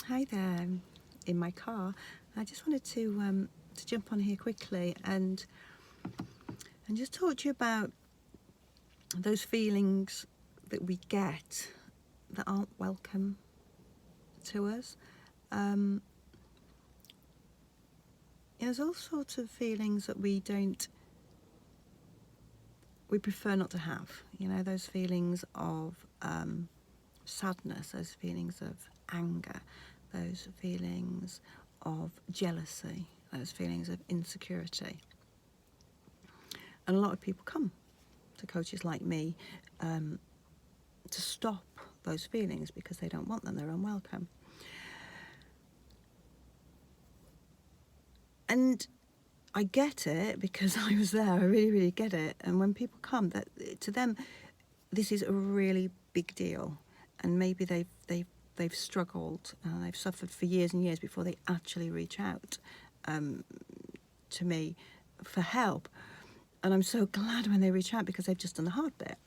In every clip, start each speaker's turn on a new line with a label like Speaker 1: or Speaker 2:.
Speaker 1: Hi there, I'm in my car. I just wanted to jump on here quickly and just talk to you about those feelings that we get that aren't welcome to us. There's all sorts of feelings that we prefer not to have. You know, those feelings of sadness, those feelings of anger, those feelings of jealousy, those feelings of insecurity. And a lot of people come to coaches like me to stop those feelings because they don't want them, they're unwelcome. And I get it because I was there, I really, really get it. And when people come, that to them, this is a really big deal. And maybe they've struggled, they've suffered for years and years before they actually reach out to me for help. And I'm so glad when they reach out because they've just done the hard bit.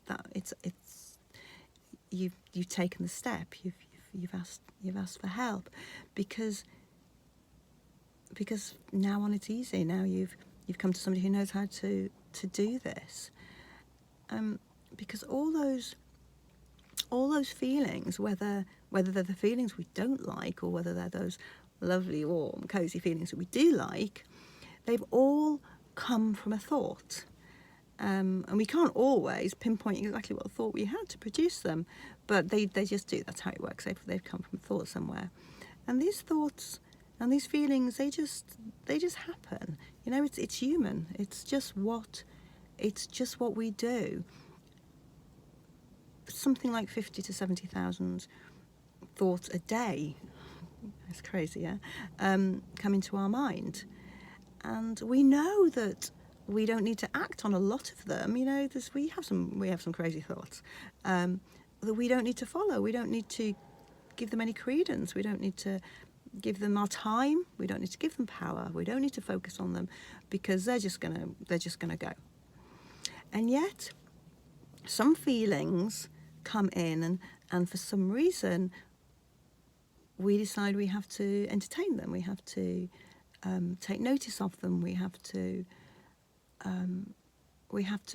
Speaker 1: That it's you've taken the step. You've asked for help because now on it's easy. Now you've come to somebody who knows how to do this. Because all those feelings, whether they're the feelings we don't like or whether they're those lovely, warm, cozy feelings that we do like, they've all come from a thought. And we can't always pinpoint exactly what thought we had to produce them, but they just do. That's how it works. They've come from thought somewhere. And these thoughts and these feelings, they just happen. You know, it's human. It's just what we do. Something like 50 to 70,000 thoughts a day. It's crazy, yeah? Come into our mind. And we know that we don't need to act on a lot of them. You know, we have some crazy thoughts that we don't need to follow. We don't need to give them any credence. We don't need to give them our time. We don't need to give them power. We don't need to focus on them because they're just gonna go. And yet, some feelings come in, and for some reason, we decide we have to entertain them. We have to take notice of them. We have to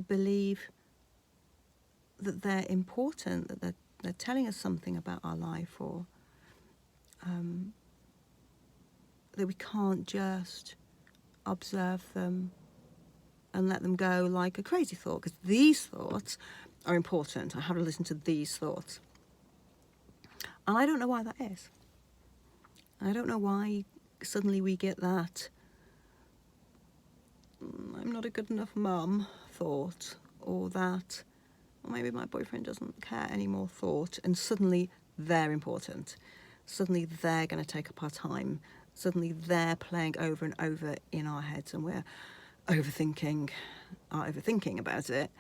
Speaker 1: believe that they're important, that they're telling us something about our life, or that we can't just observe them and let them go like a crazy thought, because these thoughts are important. I have to listen to these thoughts. And I don't know why that is. I don't know why suddenly we get that I'm not a good enough mum thought, or that maybe my boyfriend doesn't care anymore thought, and suddenly they're important. Suddenly they're going to take up our time. Suddenly they're playing over and over in our heads, and we're overthinking about it.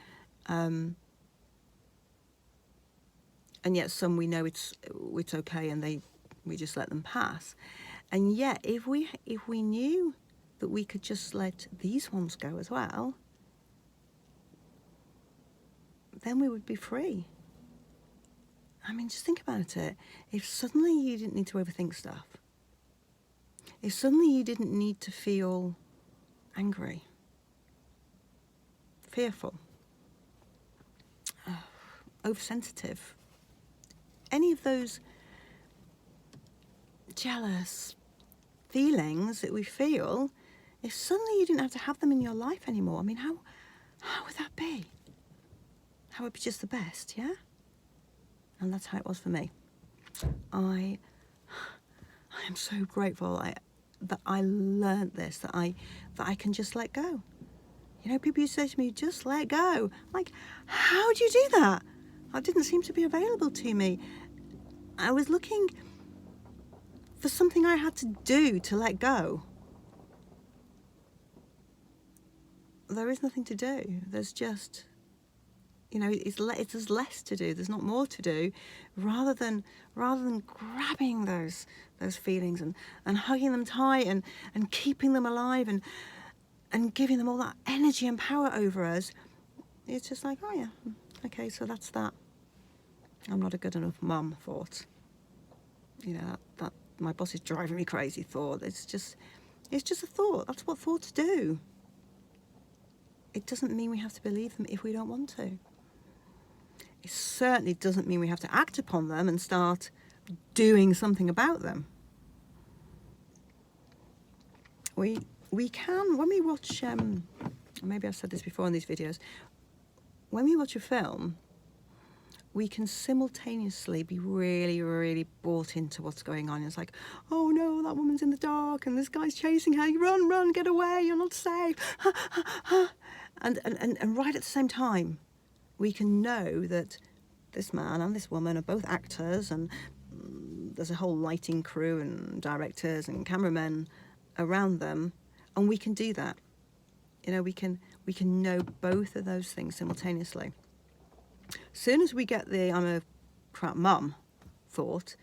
Speaker 1: And yet some we know it's okay, and we just let them pass. And yet if we knew that we could just let these ones go as well, then we would be free. I mean, just think about it. If suddenly you didn't need to overthink stuff, if suddenly you didn't need to feel angry, fearful, oversensitive, any of those jealous feelings that we feel, if suddenly you didn't have to have them in your life anymore, I mean, how would that be? How would be just the best, yeah? And that's how it was for me. I am so grateful that I learned this, that I can just let go. You know, people used to say to me, just let go. Like, how do you do that? That didn't seem to be available to me. I was looking for something I had to do to let go. There is nothing to do. There's just, you know, there's less to do. There's not more to do. Rather than grabbing those feelings and hugging them tight and keeping them alive and giving them all that energy and power over us, it's just like, oh yeah, okay, so that's that. I'm not a good enough mum thought. that my boss is driving me crazy thought. It's just a thought. That's what thoughts do. It doesn't mean we have to believe them if we don't want to. It certainly doesn't mean we have to act upon them and start doing something about them. We can, when we watch, maybe I've said this before in these videos, when we watch a film, we can simultaneously be really, really brought into what's going on. It's like, oh no, that woman's in the dark and this guy's chasing her. Run, get away, you're not safe. And right at the same time, we can know that this man and this woman are both actors, and there's a whole lighting crew and directors and cameramen around them, and we can do that. We can know both of those things simultaneously. As soon as we get the I'm a crap mum thought,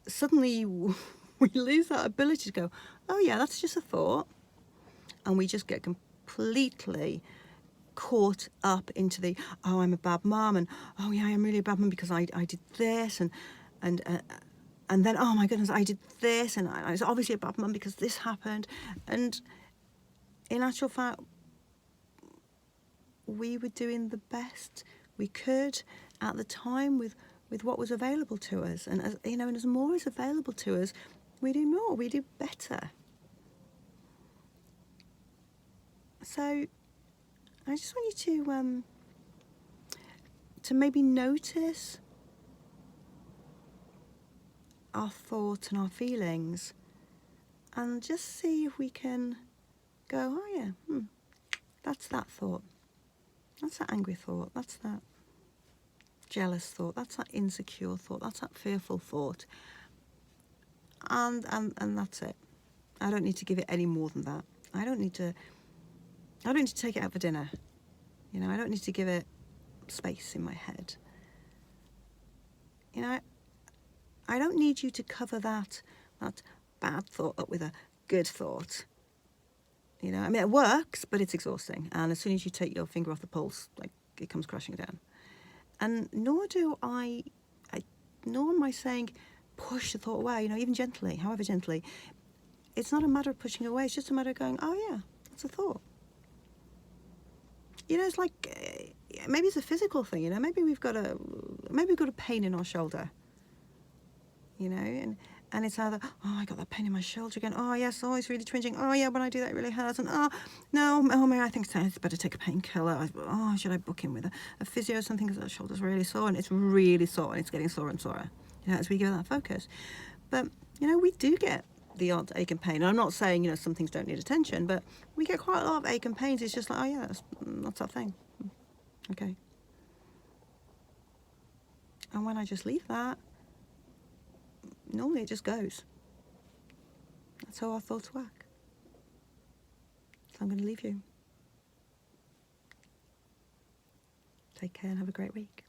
Speaker 1: suddenly we lose that ability to go, oh yeah, that's just a thought, and we just get completely caught up into the, oh, I'm a bad mum, and oh yeah, I'm really a bad mum because I did this, and then, oh my goodness, I did this, and I was obviously a bad mum because this happened. And in actual fact, we were doing the best we could at the time with what was available to us. And and as more is available to us, we do more, we do better. So I just want you to maybe notice our thoughts and our feelings, and just see if we can go, oh yeah, that's that thought, that's that angry thought, that's that jealous thought, that's that insecure thought, that's that fearful thought, and that's it. I don't need to give it any more than that. I don't need to take it out for dinner. I don't need to give it space in my head. I don't need you to cover that bad thought up with a good thought. It works, but it's exhausting. And as soon as you take your finger off the pulse, like, it comes crashing down. And nor am I saying push the thought away, you know, even gently, however gently. It's not a matter of pushing away, it's just a matter of going, oh yeah, that's a thought. You know, it's like, maybe it's a physical thing, you know, maybe we've got a pain in our shoulder, you know, and it's either, oh, I got that pain in my shoulder again, oh yes, oh, it's really twinging, oh yeah, when I do that it really hurts, and oh, no, oh, maybe I think it's better take a painkiller, oh, should I book in with a physio or something, because that shoulder's really sore, and it's really sore, and it's getting sore and sorer, you know, as we give that focus. But, you know, we do get the odd ache and pain. And I'm not saying, you know, some things don't need attention, but we get quite a lot of ache and pains. It's just like, oh yeah, that's that thing. Okay. And when I just leave that, normally it just goes. That's how our thoughts work. So I'm going to leave you. Take care and have a great week.